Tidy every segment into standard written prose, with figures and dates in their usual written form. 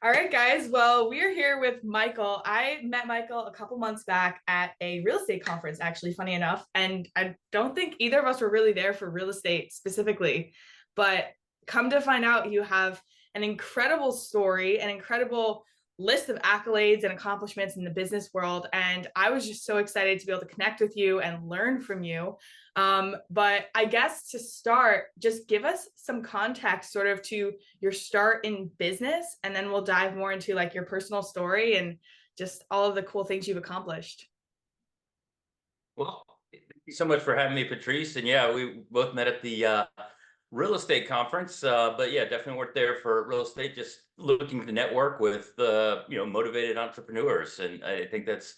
All right, guys. Well, we are here with Michael. I met Michael a couple months back at a real estate conference, actually, funny enough. And I don't think either of us were really there for real estate specifically. But come to find out, you have an incredible story, an incredible list of accolades and accomplishments in the business world. And I was just so excited to be able to connect with you and learn from you. But I guess to start, just give us some context sort of to your start in business, and then we'll dive more into like your personal story and just all of the cool things you've accomplished. Well, thank you so much for having me, Patrice. And yeah, we both met at the real estate conference. But yeah, definitely weren't there for real estate, just looking to network with motivated entrepreneurs. And I think that's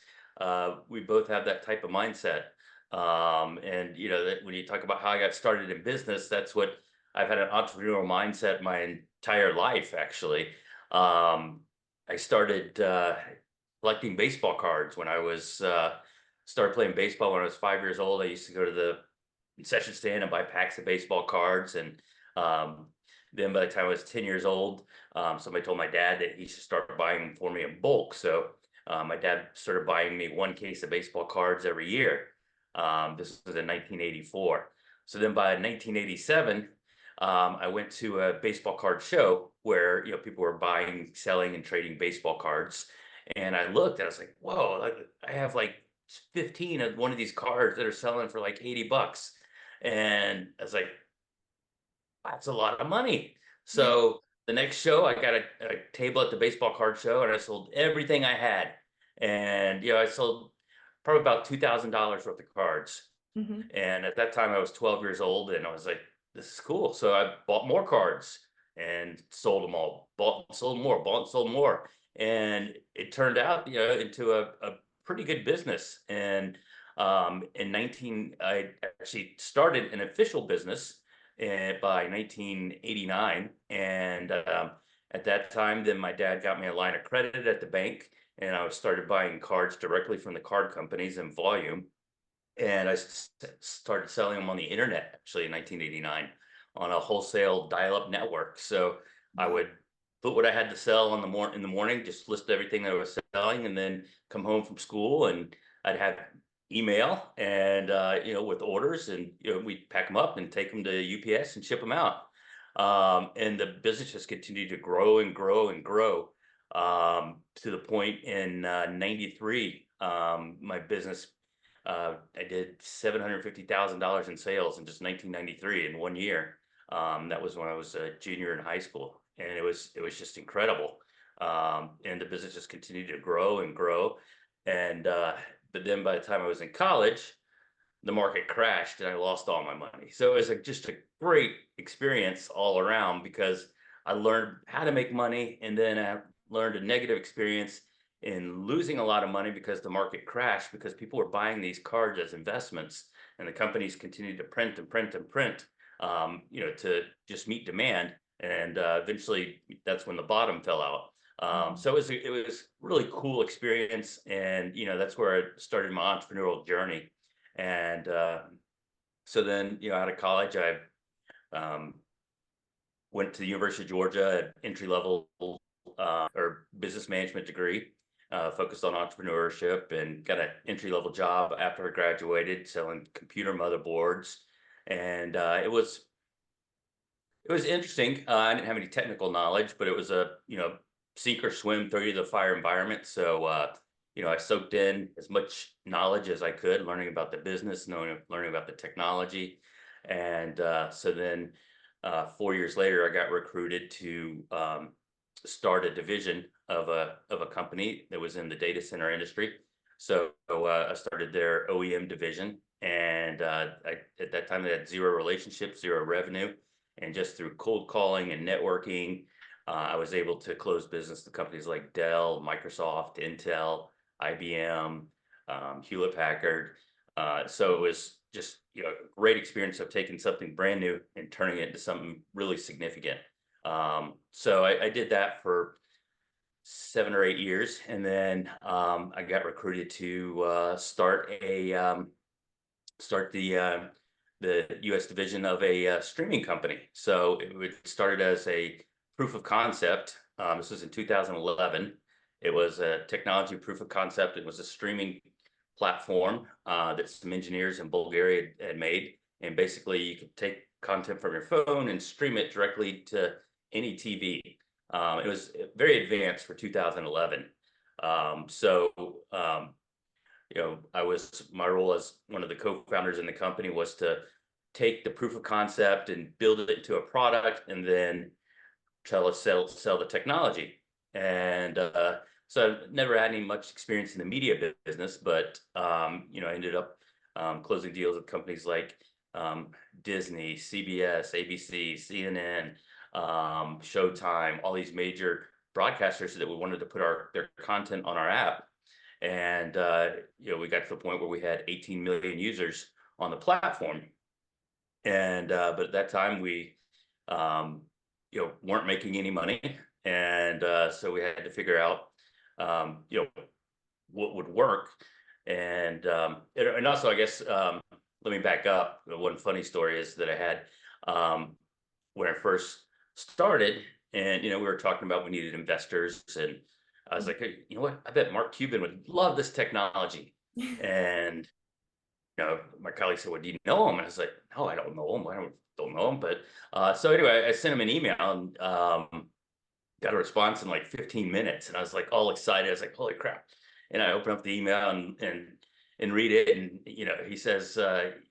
we both have that type of mindset. And that when you talk about how I got started in business, that's what I've had an entrepreneurial mindset my entire life, actually. I started collecting baseball cards when I was started playing baseball when I was 5 years old. I used to go to the concession stand and buy packs of baseball cards. And um, then by the time I was 10 years old, somebody told my dad that he should start buying them for me in bulk. So my dad started buying me one case of baseball cards every year. This was in 1984. So then by 1987, I went to a baseball card show where people were buying, selling, and trading baseball cards. And I looked, and I was like, "Whoa! I have like 15 of one of these cards that are selling for like 80 bucks." And I was like, that's a lot of money. So the next show, I got a table at the baseball card show, and I sold everything I had. And I sold probably about $2,000 worth of cards. Mhm. And at that time, I was 12 years old, and I was like, this is cool. So I bought more cards and sold them all, bought and sold more, bought and sold more. And it turned out, into a pretty good business. And I actually started an official business by 1989. And at that time, then my dad got me a line of credit at the bank, and I started buying cards directly from the card companies in volume. And I started selling them on the internet actually in 1989 on a wholesale dial-up network. So I Wow. would put what I had to sell in the morning, just list everything that I was selling, and then come home from school, and I'd have email and with orders, and we'd pack them up and take them to UPS and ship them out. And the business just continued to grow and grow and grow, to the point in '93, my business, I did $750,000 in sales in just 1993 in one year. That was when I was a junior in high school, and it was just incredible. And the business just continued to grow and grow. And but then by the time I was in college, the market crashed and I lost all my money. So it was just a great experience all around, because I learned how to make money, and then I learned a negative experience in losing a lot of money because the market crashed, because people were buying these cards as investments, and the companies continued to print and print and print, to just meet demand. And eventually, that's when the bottom fell out. Mhm. So it was really cool experience, and that's where I started my entrepreneurial journey. And so then, out of college, I um, went to the University of Georgia at entry level or business management degree, focused on entrepreneurship, and got an entry level job after I graduated selling computer motherboards. And it was interesting. I didn't have any technical knowledge, but it was a sink or swim, throw you to the fire environment. So I soaked in as much knowledge as I could, learning about the business, learning about the technology. And so then 4 years later, I got recruited to start a division of a company that was in the data center industry. So I started their OEM division, and at that time they had zero relationships, zero revenue, and just through cold calling and networking, I was able to close business to companies like Dell, Microsoft, Intel, IBM, Hewlett Packard. So it was just a great experience of taking something brand new and turning it into something really significant. So I did that for 7 or 8 years, and then I got recruited to start the U.S. division of a streaming company. So it started as a proof of concept, This was in 2011. It was a technology proof of concept. It was a streaming platform that some engineers in Bulgaria had made. And basically, you could take content from your phone and stream it directly to any TV. It was very advanced for 2011. So, my role as one of the co-founders in the company was to take the proof of concept and build it into a product, and then try to sell the technology. And so I never had any much experience in the media business, but I ended up closing deals with companies like Disney, CBS, ABC, CNN, Showtime, all these major broadcasters that we wanted to put their content on our app. And we got to the point where we had 18 million users on the platform. And but at that time we weren't making any money, and so we had to figure out what would work. And also, I guess, let me back up. One funny story is that I had when I first started, and we were talking about we needed investors, and I was like, hey, you know what? I bet Mark Cuban would love this technology. And my colleague said, well, do you know him? And I was like, no, I don't know him. I don't know him. But so anyway, I sent him an email and got a response in like 15 minutes. And I was like all excited. I was like, holy crap. And I open up the email and read it. And, he says,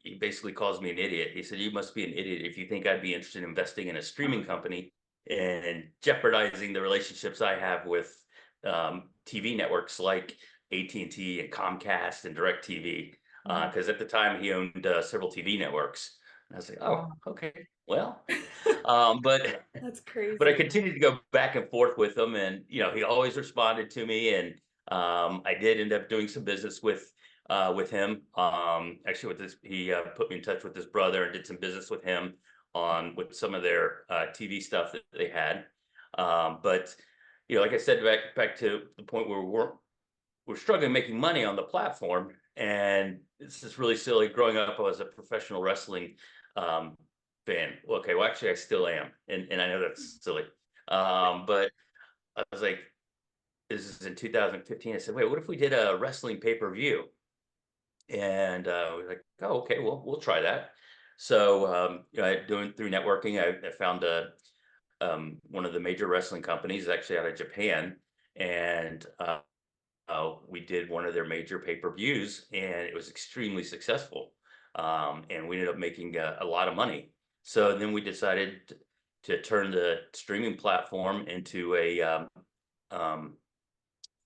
he basically calls me an idiot. He said, you must be an idiot if you think I'd be interested in investing in a streaming company and jeopardizing the relationships I have with TV networks like AT&T and Comcast and DirecTV. Because at the time he owned several TV networks. And I was like, oh, okay, well, but That's crazy. but I continued to go back and forth with him, and he always responded to me, and I did end up doing some business with him. Actually, with this, he put me in touch with his brother and did some business with him with some of their TV stuff that they had. But like I said, back to the point where we're struggling making money on the platform. And it's just really silly. Growing up, I was a professional wrestling fan. Okay, well, actually, I still am, and I know that's silly. But I was like, this is in 2015. I said, wait, what if we did a wrestling pay-per-view? And we were like, oh, okay, well, we'll try that. So, doing through networking, I found one of the major wrestling companies, actually out of Japan, and we did one of their major pay-per-views, and it was extremely successful. And we ended up making a lot of money. So then we decided to turn the streaming platform into a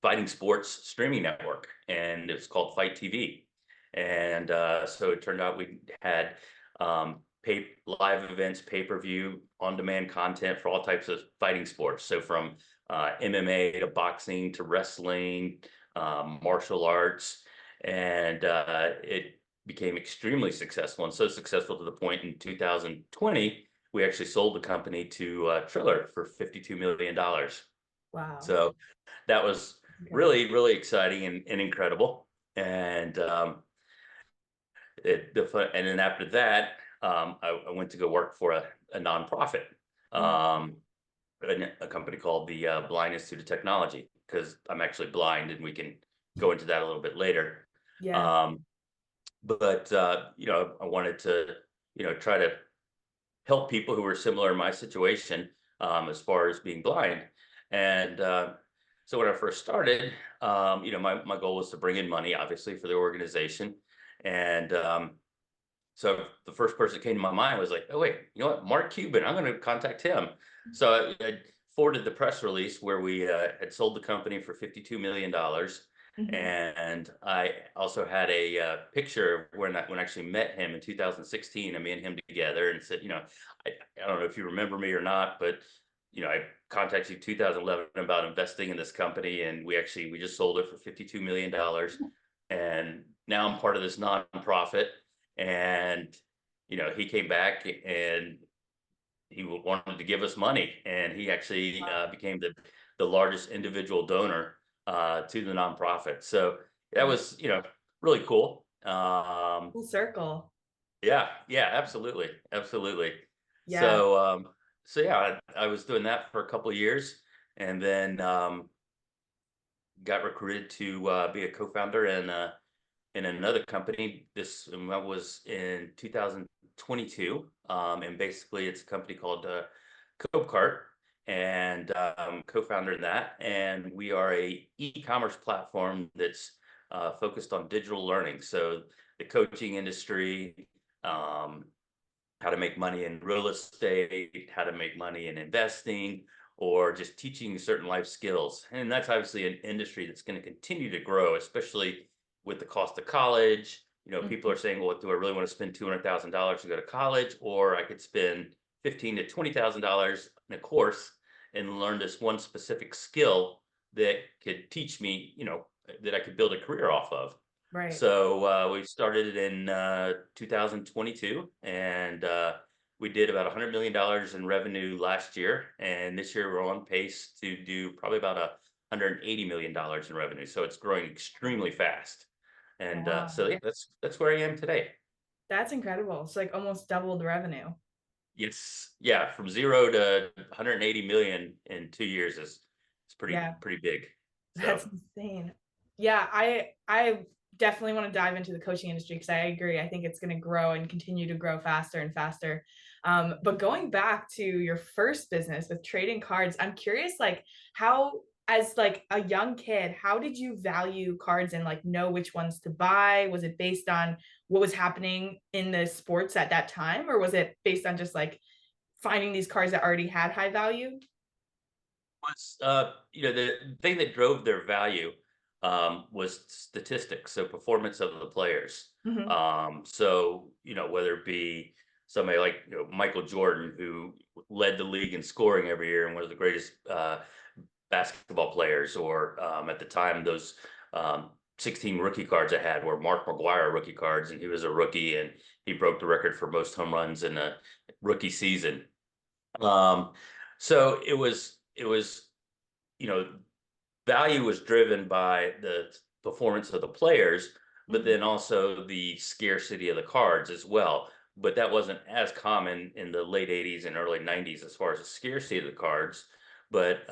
fighting sports streaming network, and it's called Fight TV. And so it turned out we had live events, pay-per-view, on-demand content for all types of fighting sports. So from MMA to boxing to wrestling, martial arts, and it became extremely successful, and so successful to the point in 2020 we actually sold the company to Triller for $52 million. Wow. So that was really, really exciting and incredible. And and then after that, I went to go work for a nonprofit, a company called the Blind Institute of Technology, because I'm actually blind, and we can go into that a little bit later. Yeah. But I wanted to try to help people who were similar in my situation, as far as being blind. And so when I first started, my goal was to bring in money, obviously, for the organization. And so the first person that came to my mind was like, oh, wait, you know what? Mark Cuban, I'm going to contact him. So I forwarded the press release where we had sold the company for $52 million. And I also had a picture of when I actually met him in 2016, and me and him together, and said, I don't know if you remember me or not, but I contacted you 2011 about investing in this company, and we just sold it for $52 million. And now I'm part of this nonprofit. And he came back and he wanted to give us money, and he actually became the largest individual donor to the nonprofit. So that was really cool. Full circle. Yeah, absolutely. Yeah. So yeah, I was doing that for a couple of years, and then got recruited to be a co-founder in another company. This that was in 2022, and basically it's a company called Copecart, and co-founder in that. And we are a e-commerce platform that's focused on digital learning. So the coaching industry, how to make money in real estate, how to make money in investing, or just teaching certain life skills. And that's obviously an industry that's going to continue to grow, especially with the cost of college. People Mhm. are saying, well, do I really want to spend $200,000 to go to college? Or I could spend $15,000 to $20,000 in a course and learn this one specific skill that could teach me, that I could build a career off of. Right. So we started it in 2022, and we did about $100 million in revenue last year. And this year we're on pace to do probably about $180 million in revenue. So it's growing extremely fast. And Wow. so yeah, that's where I am today. That's incredible. It's like almost doubled revenue. It's yeah, from zero to 180 million in 2 years is it's Yeah, pretty big. So that's insane. Yeah, I definitely want to dive into the coaching industry because I agree. I think it's going to grow and continue to grow faster and faster. But going back to your first business with trading cards, I'm curious, like how, as like a young kid, how did you value cards and like know which ones to buy? Was it based on what was happening in the sports at that time, or was it based on just like finding these cards that already had high value? was the thing that drove their value was statistics, so performance of the players. Mhm. So whether it be somebody like Michael Jordan, who led the league in scoring every year and one of the greatest basketball players, or at the time those 16 rookie cards I had were Mark McGuire rookie cards, and he was a rookie and he broke the record for most home runs in a rookie season. Um, so it was you know value was driven by the performance of the players, but Mhm. then also the scarcity of the cards as well. But that wasn't as common in the late 80s and early 90s as far as the scarcity of the cards. But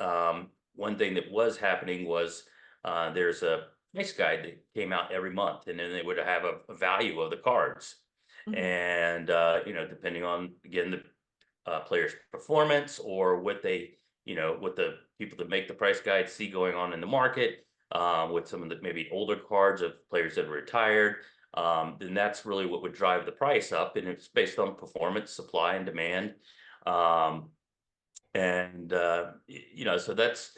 one thing that was happening was there's a price guide that came out every month, and then they would have a value of the cards. Mhm. And depending on, again, the players' performance, or what what the people that make the price guide see going on in the market, with some of the maybe older cards of players that are retired, then that's really what would drive the price up. And it's based on performance, supply, and demand. Um, and so that's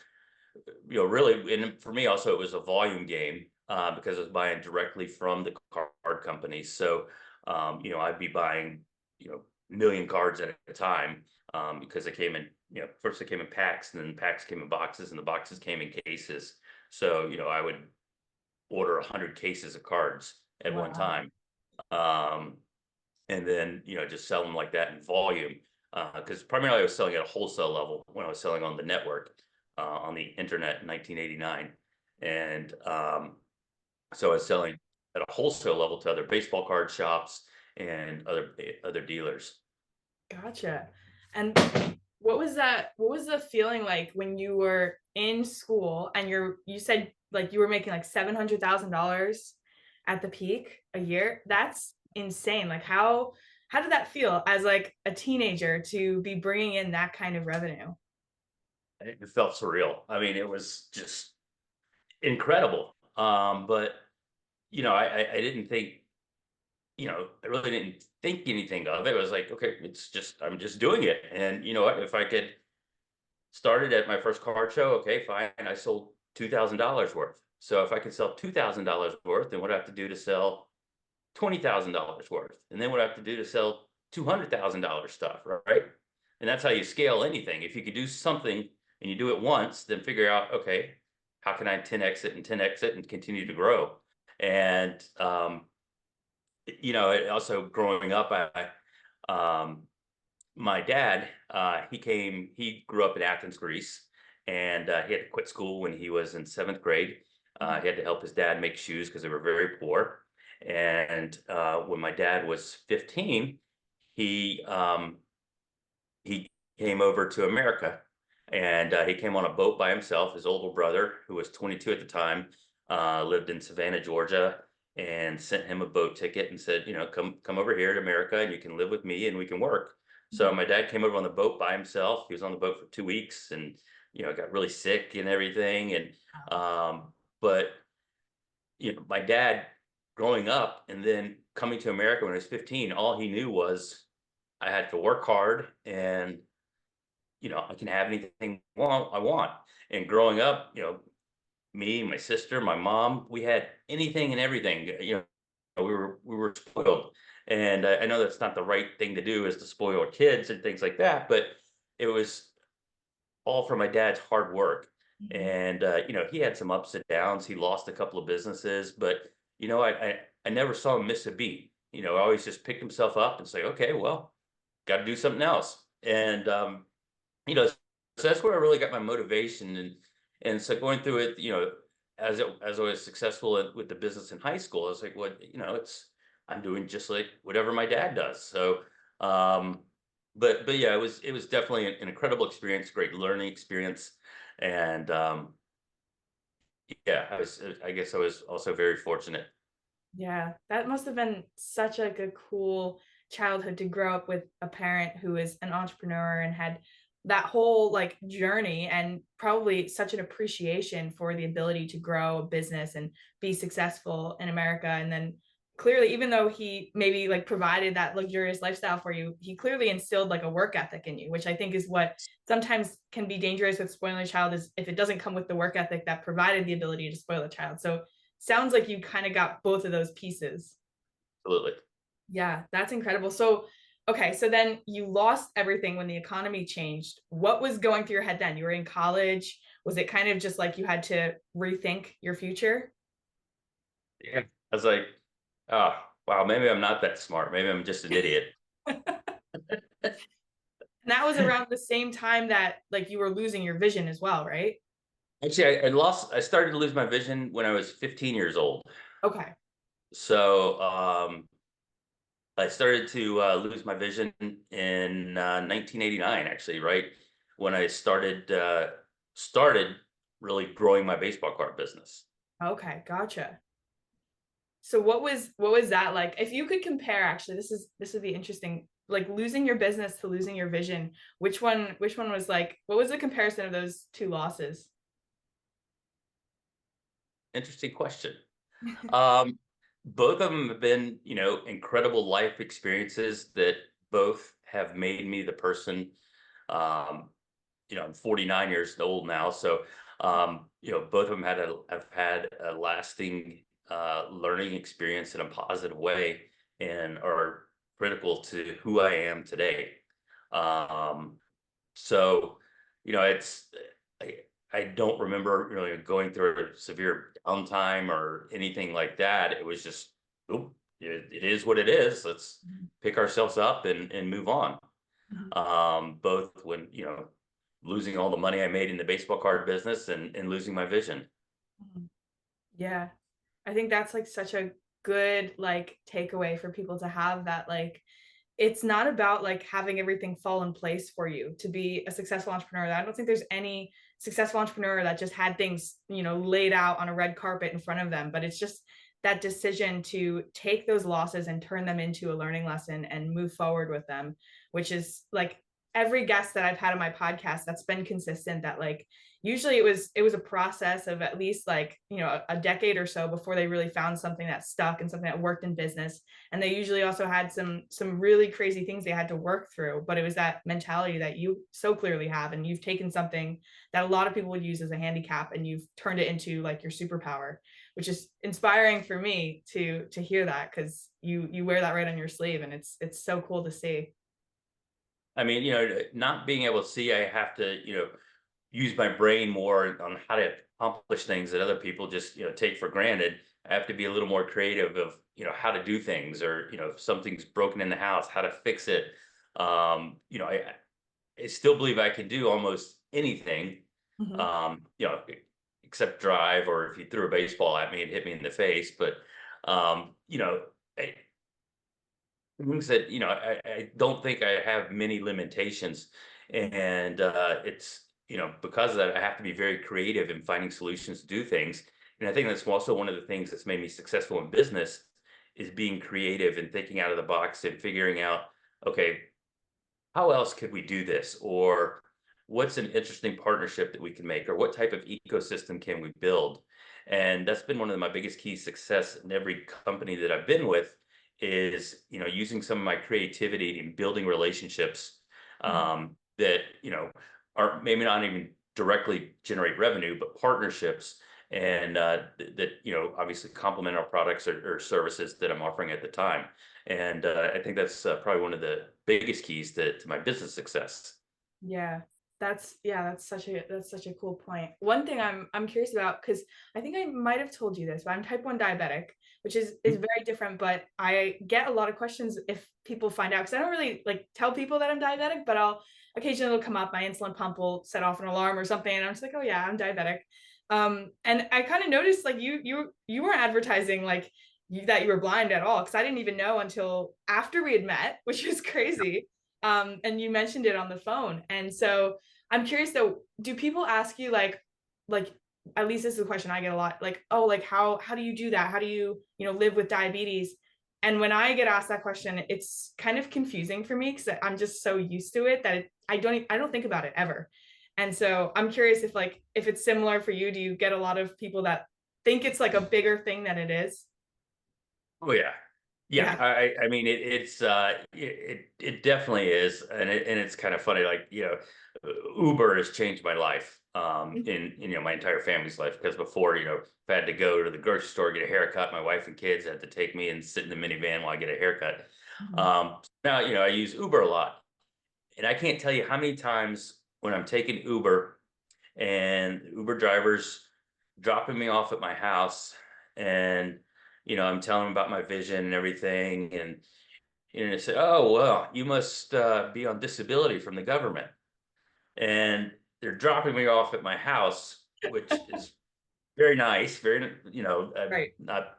really, and for me also, it was a volume game, because I was buying directly from the card companies. So I'd be buying a million cards at a time, because they came in, first they came in packs, and then packs came in boxes, and the boxes came in cases. So I would order 100 cases of cards at one Wow. time, um, and then just sell them like that in volume, because primarily I was selling at a wholesale level when I was selling on the network, on the internet in 1989. And so I was selling at a wholesale level to other baseball card shops and other dealers. Gotcha. And what was the feeling like when you were in school and you said like you were making like $700,000 at the peak a year? That's insane. Like how did that feel as like a teenager to be bringing in that kind of revenue? It felt surreal. I mean, it was just incredible. But I didn't think, I really didn't think anything of it. It was like, okay, I'm just doing it. And you know what? If I could started at my first card show, okay, fine. I sold $2,000 worth. So if I could sell $2,000 worth, then what do I have to do to sell $20,000 worth? And then what do I have to do to sell $200,000 stuff, right? And that's how you scale anything. If you could do something and you do it once, then figure out, okay, how can I 10x it and 10x it and continue to grow? And also growing up, my dad, he grew up in Athens, Greece, and he had to quit school when he was in seventh grade. Mhm. He had to help his dad make shoes because they were very poor. And when my dad was 15, he he came over to America, And he came on a boat by himself. His older brother, who was 22 at the time, lived in Savannah, Georgia, and sent him a boat ticket and said, come over here to America and you can live with me and we can work. So my dad came over on the boat by himself. He was on the boat for 2 weeks and got really sick and everything. And but my dad growing up and then coming to America when he was 15, all he knew was I had to work hard and I can have anything I want. And growing up, me, my sister, my mom, we had anything and everything. We were spoiled. And I know that's not the right thing to do is to spoil our kids and things like that, but it was all from my dad's hard work. Mhm. And he had some ups and downs. He lost a couple of businesses, but I never saw him miss a beat. Always just picked himself up and say, okay, well, got to do something else. And so that's where I really got my motivation. And so going through it, as I was successful with the business in high school, I was like, well, I'm doing just like whatever my dad does. So but yeah, it was definitely an incredible experience, great learning experience. And yeah, I guess I was also very fortunate. Yeah, that must have been such like a cool childhood to grow up with a parent who is an entrepreneur and had that whole like journey and probably such an appreciation for the ability to grow a business and be successful in America. And then clearly, even though he maybe like provided that luxurious lifestyle for you, he clearly instilled like a work ethic in you, which I think is what sometimes can be dangerous with spoiling a child is if it doesn't come with the work ethic that provided the ability to spoil a child. So sounds like you kind of got both of those pieces. Absolutely. Yeah, that's incredible. So, okay, so then you lost everything when the economy changed. What was going through your head then? You were in college. Was it kind of just like you had to rethink your future? Yeah. I was like, oh, wow, maybe I'm not that smart. Maybe I'm just an idiot. And that was around the same time that like you were losing your vision as well, right? Actually, I started to lose my vision when I was 15 years old. Okay. So I started to lose my vision in 1989, actually, right when I started really growing my baseball card business. Okay, gotcha. So what was that like? If you could compare actually, this would be interesting. Like losing your business to losing your vision, which one was like what was the comparison of those two losses? Interesting question. Um, Both of them have been, incredible life experiences that both have made me the person. Um, I'm 49 years old now, so both of them have had a lasting learning experience in a positive way and are critical to who I am today. Um, so, it's I, I don't remember really going through a severe downtime or anything like that. It was just, oop, it is what it is. Let's pick ourselves up and move on. Mhm. Both when, losing all the money I made in the baseball card business and losing my vision. Mhm. Yeah. I think that's like such a good like takeaway for people to have that like it's not about like having everything fall in place for you to be a successful entrepreneur. I don't think there's any successful entrepreneur that just had things, laid out on a red carpet in front of them, but it's just that decision to take those losses and turn them into a learning lesson and move forward with them, which is like every guest that I've had on my podcast that's been consistent that like usually it was a process of at least like a decade or so before they really found something that stuck and something that worked in business, and they usually also had some really crazy things they had to work through, but it was that mentality that you so clearly have, and you've taken something that a lot of people would use as a handicap and you've turned it into like your superpower, which is inspiring for me to hear that because you wear that right on your sleeve, and it's so cool to see. I mean, not being able to see, I have to, use my brain more on how to accomplish things that other people just, take for granted. I have to be a little more creative of, how to do things or, if something's broken in the house, how to fix it. I still believe I can do almost anything, Mhm. um, you know, e- except drive or if you threw a baseball at me and hit me in the face. But, I, things that, I don't think I have many limitations. And it's, because of that, I have to be very creative in finding solutions to do things. And I think that's also one of the things that's made me successful in business is being creative and thinking out of the box and figuring out, okay, how else could we do this? Or what's an interesting partnership that we can make? Or what type of ecosystem can we build? And that's been one of my biggest key success in every company that I've been with is, using some of my creativity and building relationships that, are maybe not even directly generate revenue, but partnerships and that, obviously complement our products or services that I'm offering at the time. And I think that's probably one of the biggest keys to my business success. Yeah, that's such a cool point. One thing I'm curious about, because I think I might have told you this, but I'm type 1 diabetic, which is Mhm. very different, but I get a lot of questions if people find out, because I don't really like tell people that I'm diabetic, but I'll occasionally it'll come up, my insulin pump will set off an alarm or something, and I'm just like, oh yeah, I'm diabetic. And I kind of noticed like you weren't advertising like that you were blind at all, because I didn't even know until after we had met, which is crazy. And you mentioned it on the phone, and so I'm curious though, do people ask you like at least this is a question I get a lot, like, oh, like how do you do that, how do you live with diabetes? And when I get asked that question, it's kind of confusing for me, because I'm just so used to it that I don't think about it ever. And so I'm curious if it's similar for you. Do you get a lot of people that think it's like a bigger thing than it is? Oh yeah. Yeah, Yeah. I mean it definitely is, and it's kind of funny, like Uber has changed my life, in my entire family's life, because before, if I had to go to the grocery store, get a haircut, my wife and kids had to take me and sit in the minivan while I get a haircut. Mhm. Now, I use Uber a lot, and I can't tell you how many times when I'm taking Uber and Uber drivers dropping me off at my house, and I'm telling them about my vision and everything, and they say, "Oh, well, you must be on disability from the government," and they're dropping me off at my house, which is very nice, very, Right. not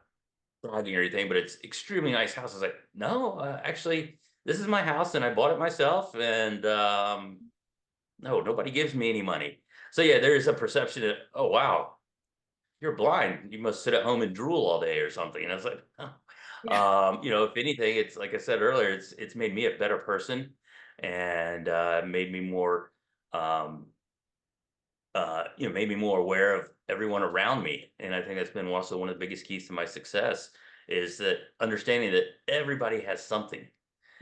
bragging or anything, but it's extremely nice house. I was like, "No, actually, this is my house, and I bought it myself, and no, nobody gives me any money." So yeah, there is a perception that, oh wow, you're blind. You must sit at home and drool all day or something. And I was like, oh. Yeah. If anything, it's like I said earlier, it's made me a better person, and made me more um made me more aware of everyone around me. And I think that's been also one of the biggest keys to my success is that understanding that everybody has something,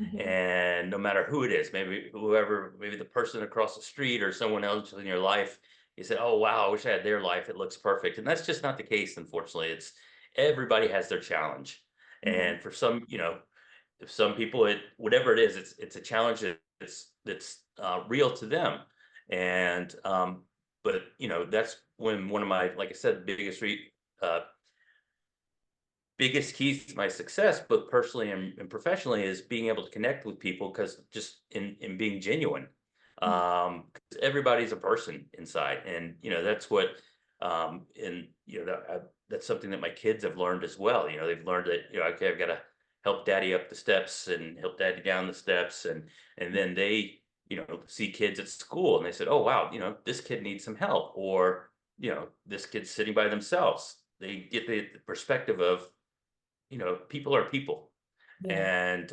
Mhm. and no matter who it is, maybe the person across the street or someone else in your life, you say, oh wow, I wish I had their life, it looks perfect. And that's just not the case, unfortunately. It's everybody has their challenge. Mhm. And for some, if some people, whatever it is, it's a challenge that's real to them. And but that's when one of my, like I said, uh, biggest keys to my success, both personally and professionally, is being able to connect with people, because just in being genuine. 'Cause everybody's a person inside, and that's what, and that's something that my kids have learned as well. They've learned that, okay, I've got to help daddy up the steps and help daddy down the steps, and then they, see kids at school, and they said, oh wow, this kid needs some help, or this kid's sitting by themselves. They get the perspective of, people are people. Yeah. And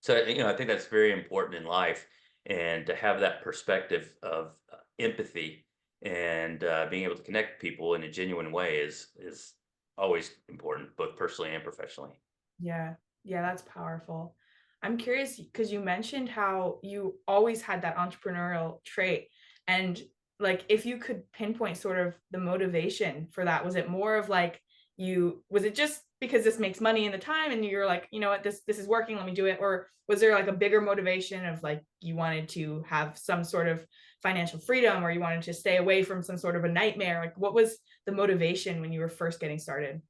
so, I think that's very important in life, and to have that perspective of empathy, and being able to connect with people in a genuine way is always important, both personally and professionally. Yeah. Yeah, that's powerful. I'm curious because you mentioned how you always had that entrepreneurial trait. And like if you could pinpoint sort of the motivation for that, was it more of like was it just because this makes money in the time and you're like, you know what, this is working, let me do it? Or was there like a bigger motivation of like you wanted to have some sort of financial freedom, or you wanted to stay away from some sort of a nightmare? Like what was the motivation when you were first getting started?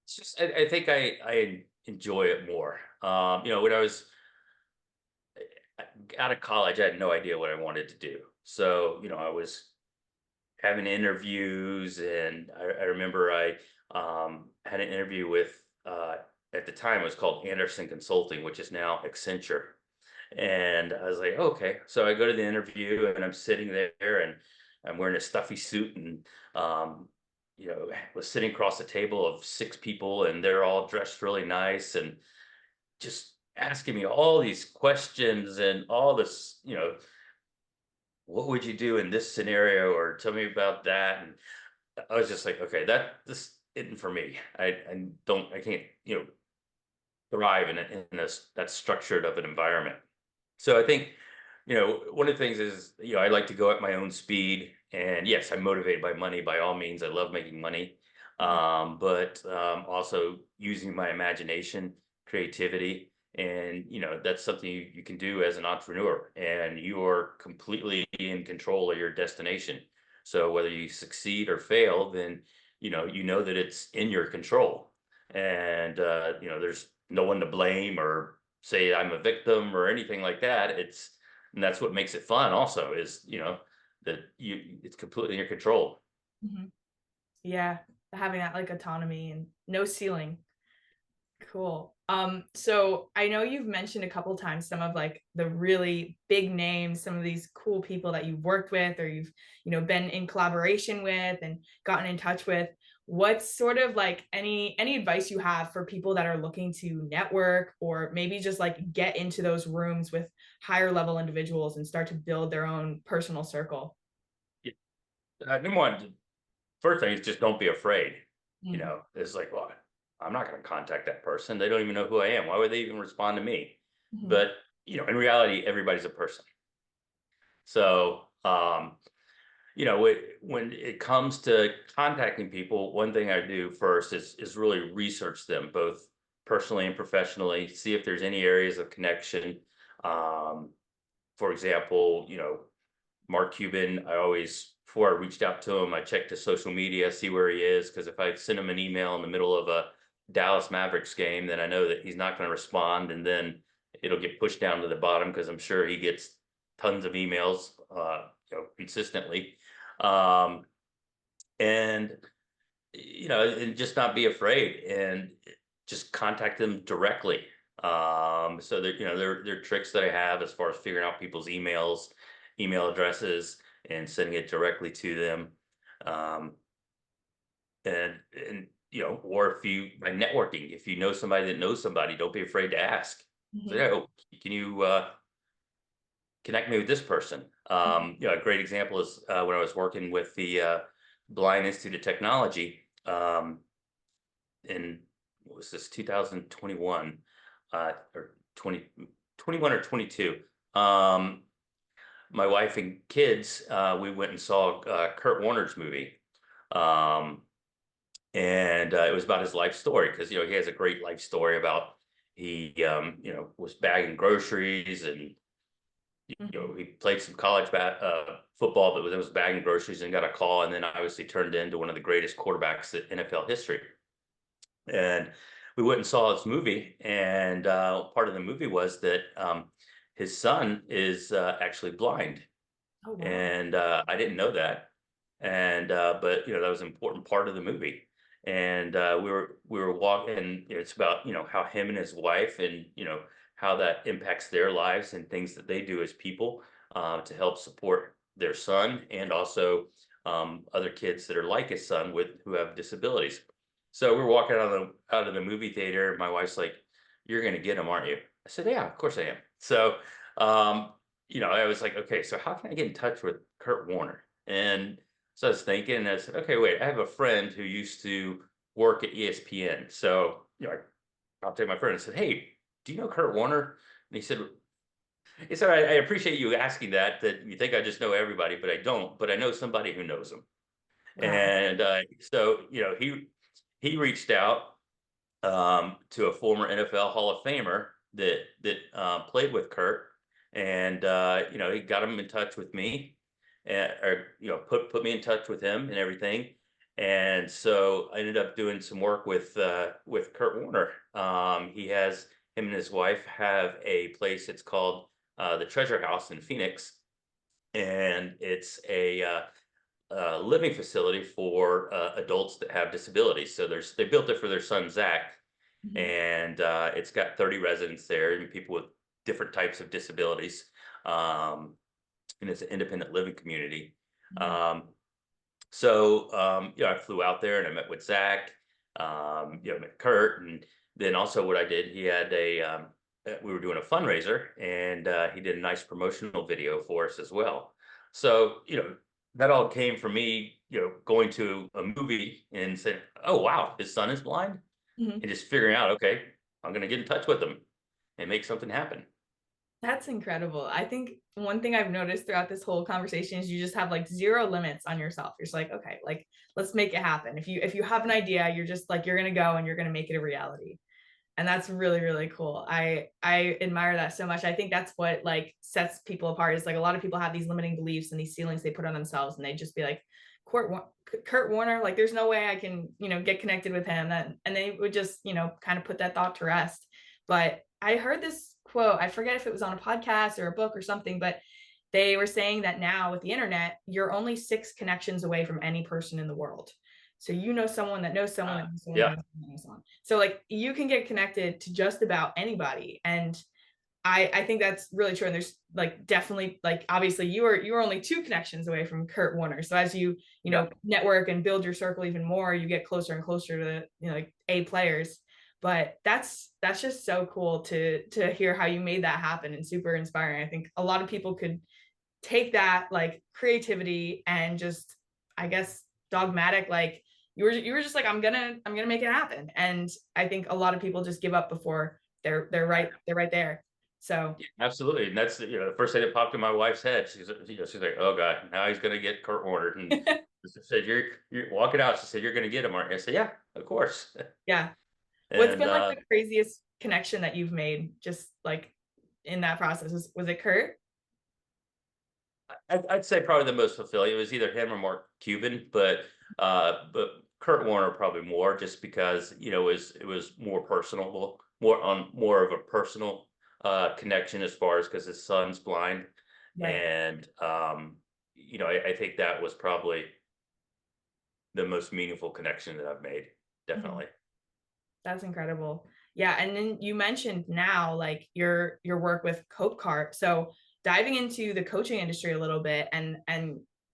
It's just, I think I enjoy it more. When I was out of college, I had no idea what I wanted to do. So, I was having interviews, and I remember I had an interview with, at the time it was called Anderson Consulting, which is now Accenture. And I was like, okay. So I go to the interview and I'm sitting there and I'm wearing a stuffy suit and, um, was sitting across the table of six people and they're all dressed really nice and just asking me all these questions and all this, what would you do in this scenario or tell me about that? And I was just like, okay, this isn't for me. I can't, thrive in that structured of an environment. So I think, one of the things is, I like to go at my own speed. And yes, I'm motivated by money by all means. I love making money. Mhm. But also using my imagination, creativity, and that's something you can do as an entrepreneur, and you are completely in control of your destination. So whether you succeed or fail, then you know that it's in your control, and there's no one to blame or say I'm a victim or anything like that. And that's what makes it fun also is, that it's completely in your control. Mhm. Yeah, having that like autonomy and no ceiling. Cool. So I know you've mentioned a couple times some of like the really big names, some of these cool people that you've worked with or you've, been in collaboration with and gotten in touch with. What's sort of like any advice you have for people that are looking to network or maybe just like get into those rooms with higher level individuals and start to build their own personal circle? Yeah. Number one, first thing is just don't be afraid. Mhm. It's like, well, I'm not going to contact that person. They don't even know who I am. Why would they even respond to me? Mhm. But, in reality, everybody's a person. So, when it comes to contacting people, one thing I do first is really research them both personally and professionally, see if there's any areas of connection. Um, for example, Mark Cuban, I always, before I reached out to him, I checked his social media, see where he is, because if I send him an email in the middle of a Dallas Mavericks game, then I know that he's not going to respond, and then it'll get pushed down to the bottom because I'm sure he gets tons of emails, consistently, um, and and just not be afraid and just contact them directly. So there are tricks that I have as far as figuring out people's email addresses, and sending it directly to them. Um, and or if you by networking, if you know somebody that knows somebody, don't be afraid to ask. Say, Mhm. oh, can you connect me with this person? Mhm. A great example is when I was working with the Blind Institute of Technology. In what was this 2021 or 2021 or 22. My wife and kids, we went and saw Kurt Warner's movie. um, and it was about his life story because he has a great life story about he was bagging groceries, and Mhm. he played some college football, but was bagging groceries and got a call, and then obviously turned into one of the greatest quarterbacks in NFL history. And we went and saw this movie, and part of the movie was that his son is actually blind, Oh wow. and I didn't know that. And but that was an important part of the movie. And we were walking, and it's about how him and his wife, and how that impacts their lives and things that they do as people to help support their son, and also other kids that are like his son with who have disabilities. So we're walking out of the movie theater. My wife's like, "You're gonna get him, aren't you?" I said, "Yeah, of course I am." So um, I was like, okay, so how can I get in touch with Kurt Warner? And so I was thinking, and I said, okay, wait, I have a friend who used to work at ESPN. So, I contacted my friend and said, hey, do you know Kurt Warner? And he said, I appreciate you asking that you think I just know everybody, but I don't, but I know somebody who knows him. Wow. And so, he reached out to a former NFL Hall of Famer that played with Kurt, and he got him in touch with me, and or put me in touch with him and everything. And so I ended up doing some work with Kurt Warner. He has him and his wife have a place. It's called the Treasure House in Phoenix, and it's a living facility for adults that have disabilities. So they built it for their son Zach, Mhm. and it's got 30 residents there, and people with different types of disabilities. And it's an independent living community. Mhm. Um, I flew out there and I met with Zach, met Kurt, and then also what I did, he had we were doing a fundraiser, and he did a nice promotional video for us as well. So, that all came from me, going to a movie and saying, "Oh wow, his son is blind," Mhm. and just figuring out, okay, I'm gonna get in touch with him and make something happen. That's incredible. I think one thing I've noticed throughout this whole conversation is you just have like zero limits on yourself. You're just like, okay, like let's make it happen. If you have an idea, you're just like you're gonna go and you're gonna make it a reality. And that's really, really cool. I admire that so much. I think that's what like sets people apart is like a lot of people have these limiting beliefs and these ceilings they put on themselves and they just be like Kurt Warner, like there's no way I can, get connected with him. And they would just, kind of put that thought to rest. But I heard this quote, I forget if it was on a podcast or a book or something, but they were saying that now with the internet, you're only 6 connections away from any person in the world. So you know someone that knows someone that knows someone that Yeah, knows someone that knows someone. So like you can get connected to just about anybody. And I think that's really true. And there's like definitely like obviously you were only 2 connections away from Kurt Warner. So as you yeah. network and build your circle even more, you get closer and closer to like A players. But that's just so cool to hear how you made that happen and super inspiring. I think a lot of people could take that like creativity and just I guess dogmatic like you were just like I'm gonna make it happen. And I think a lot of people just give up before they're right there. So Yeah, absolutely. And that's the first thing that popped in my wife's head. She's like, "Oh God, now he's gonna get Kurt Warner." And she said, "You're walking out." She said, "You're gonna get him, aren't you?" I said, "Yeah, of course." yeah. What's And been like the craziest connection that you've made just like in that process? Was it Kurt? I'd say probably the most fulfilling. It was either him or Mark Cuban, but Kurt Warner probably more, just because it was more personal, more of a personal connection, as far as because his son's blind, Right. and I think that was probably the most meaningful connection that I've made. Mhm. Definitely. That's incredible. Yeah, and then you mentioned now like your work with Copecart. So diving into the coaching industry a little bit and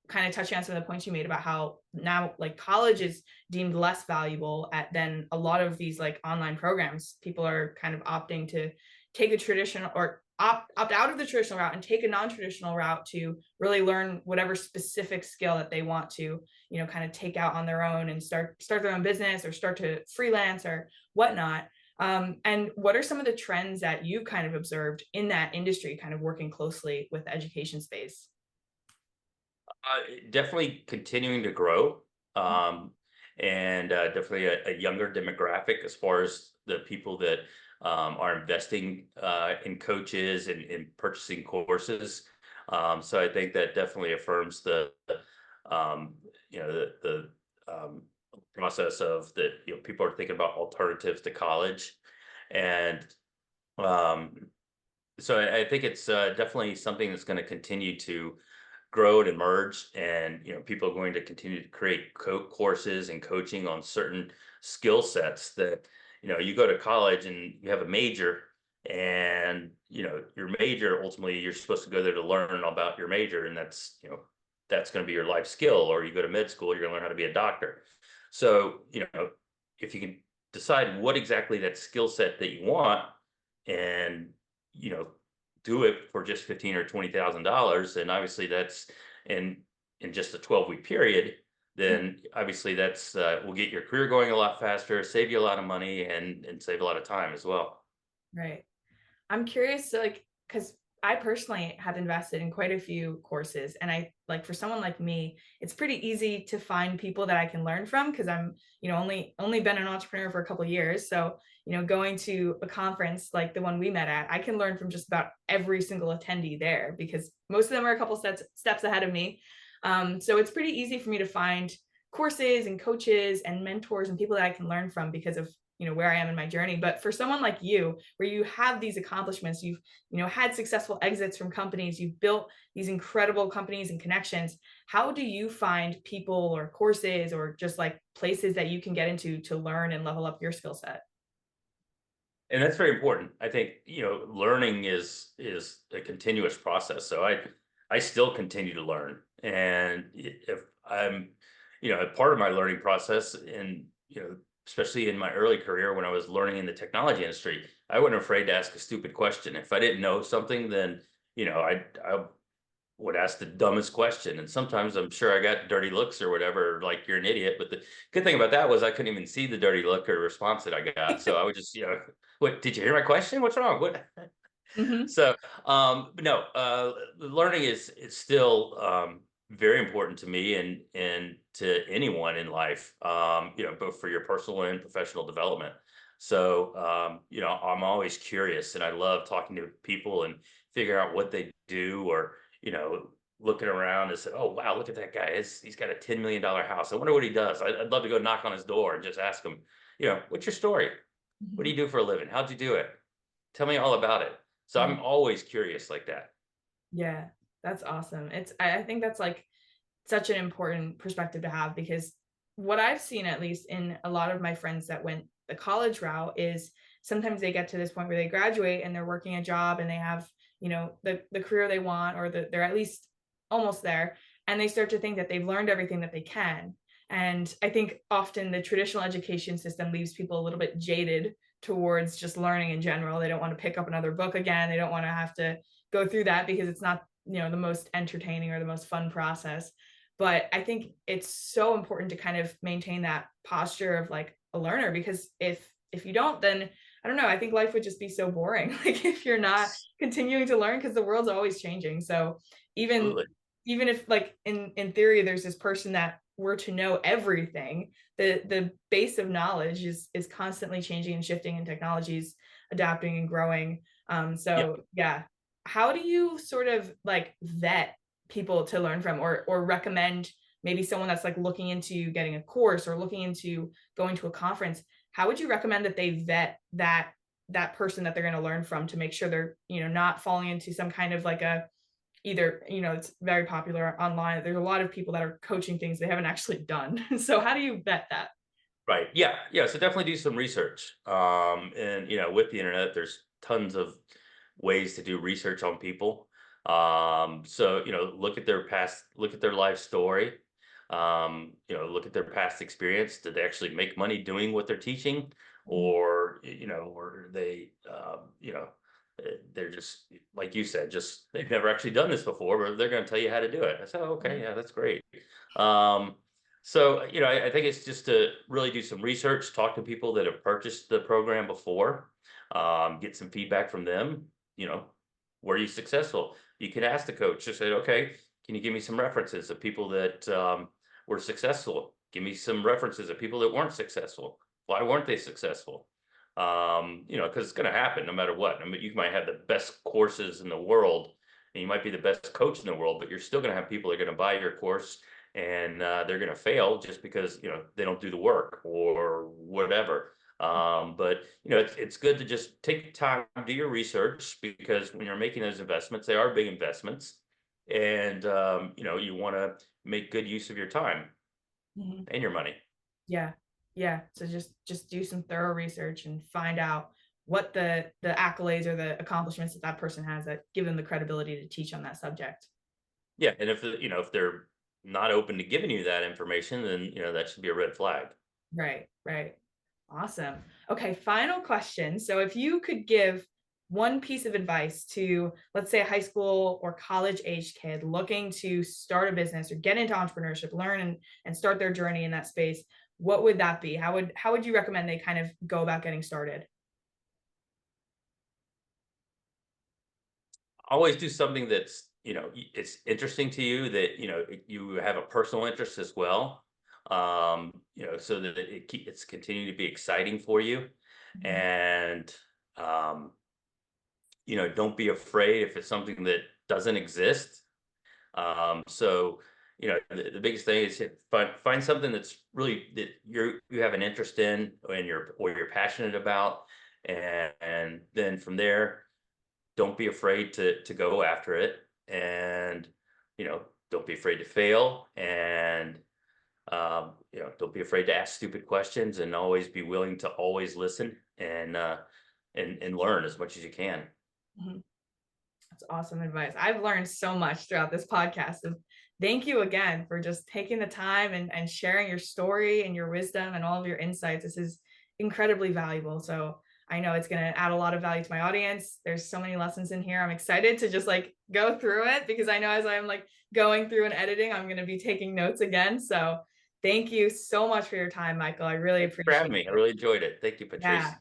kind of touching on some of the points you made about how now like college is deemed less valuable at than a lot of these like online programs. People are kind of opting to take a traditional or opt out of the traditional route and take a non-traditional route to really learn whatever specific skill that they want to, kind of take out on their own and start their own business or start to freelance or whatnot. And what are some of the trends that you kind of observed in that industry, kind of working closely with the education space? Definitely continuing to grow, um, and definitely a younger demographic, as far as the people that are investing in coaches and in purchasing courses. So I think that definitely affirms um, the process of that. People are thinking about alternatives to college, and um, so I think it's definitely something that's going to continue to grow and emerge, and people are going to continue to create courses and coaching on certain skill sets that you go to college and you have a major, and your major, ultimately you're supposed to go there to learn about your major, and that's going to be your life skill. Or you go to med school, you're going to learn how to be a doctor. So if you can decide what exactly that skill set that you want, and you know do it for just 15 or $20,000, and obviously that's in just a 12-week period, then obviously that's will get your career going a lot faster, save you a lot of money, and save a lot of time as well. Right. I'm curious, so, like, because I personally have invested in quite a few courses, and I like for someone like me, it's pretty easy to find people that I can learn from because I'm, only been an entrepreneur for a couple of years. So, going to a conference like the one we met at, I can learn from just about every single attendee there because most of them are a couple steps ahead of me. So it's pretty easy for me to find courses and coaches and mentors and people that I can learn from because of where I am in my journey. But for someone like you, where you have these accomplishments, you've had successful exits from companies, you've built these incredible companies and connections. How do you find people or courses or just like places that you can get into to learn and level up your skill set? And that's very important. I think, learning is a continuous process. So I still continue to learn. And if I'm, a part of my learning process in, especially in my early career when I was learning in the technology industry, I wasn't afraid to ask a stupid question. If I didn't know something, then, I would ask the dumbest question. And sometimes I'm sure I got dirty looks or whatever, like you're an idiot. But the good thing about that was I couldn't even see the dirty look or response that I got. So I would just, what, did you hear my question? What's wrong? What? Hmm. So, but no, learning is still very important to me and to anyone in life. Both for your personal and professional development. So, I'm always curious, and I love talking to people and figure out what they do, or looking around and say, "Oh wow, look at that guy! He's got a $10 million house. I wonder what he does." I'd love to go knock on his door and just ask him, "What's your story? What do Hmm. you do for a living? How'd you do it? Tell me all about it." So I'm always curious like that. Yeah, that's awesome. I think that's like such an important perspective to have because what I've seen, at least in a lot of my friends that went the college route, is sometimes they get to this point where they graduate and they're working a job and they have, the career they want, or they're at least almost there. And they start to think that they've learned everything that they can. And I think often the traditional education system leaves people a little bit jaded towards just learning in general. They don't want to pick up another book again. They don't want to have to go through that because it's not, the most entertaining or the most fun process. But I think it's so important to kind of maintain that posture of like a learner, because if you don't, then I don't know, I think life would just be so boring. Like if you're not continuing to learn, because the world's always changing. So even Absolutely. even if like in theory there's this person that were to know everything, the base of knowledge is constantly changing and shifting, and technologies adapting and growing. Yep. So yeah, how do you sort of like vet people to learn from, or recommend maybe someone that's like looking into getting a course or looking into going to a conference? How would you recommend that they vet that person that they're going to learn from, to make sure they're, not falling into some kind of like a, either, it's very popular online, there's a lot of people that are coaching things they haven't actually done. So how do you vet that? Right. Yeah. Yeah. So definitely do some research. And with the internet, there's tons of ways to do research on people. So look at their life story. Look at their past experience. Did they actually make money doing what they're teaching, or they, they're just like you said, just they've never actually done this before, but they're going to tell you how to do it. I said, oh, okay, yeah, that's great. Um, so, I think it's just to really do some research, talk to people that have purchased the program before, get some feedback from them. You know, were you successful? You could ask the coach, just say, okay, can you give me some references of people that were successful? Give me some references of people that weren't successful. Why weren't they successful? Because it's going to happen no matter what. I mean, you might have the best courses in the world, and you might be the best coach in the world, but you're still going to have people that are going to buy your course, and they're going to fail just because they don't do the work or whatever. But it's good to just take time, do your research, because when you're making those investments, they are big investments, and you want to make good use of your time Mhm. and your money. Yeah. Yeah. So just do some thorough research and find out what the accolades or the accomplishments that that person has that give them the credibility to teach on that subject. Yeah, and if they're not open to giving you that information, then that should be a red flag. Right, right. Awesome. Okay, final question. So if you could give one piece of advice to, let's say, a high school or college age kid looking to start a business or get into entrepreneurship, learn and start their journey in that space, what would that be? How would you recommend they kind of go about getting started? Always do something that's it's interesting to you, that you have a personal interest as well, so that it's continuing to be exciting for you. Mhm. And um don't be afraid if it's something that doesn't exist. So the biggest thing is find something that's really that you have an interest in, and you're passionate about, and then from there, don't be afraid to go after it. And don't be afraid to fail. And don't be afraid to ask stupid questions, and always be willing to always listen. And and learn as much as you can. Mhm. That's awesome advice. I've learned so much throughout this podcast. And thank you again for just taking the time and sharing your story and your wisdom and all of your insights. This is incredibly valuable. So I know it's going to add a lot of value to my audience. There's so many lessons in here. I'm excited to just like go through it because I know as I'm like going through and editing, I'm going to be taking notes again. So thank you so much for your time, Michael. I really Thanks for having appreciate me. I it. really enjoyed it. Thank you, Yeah. Patrice.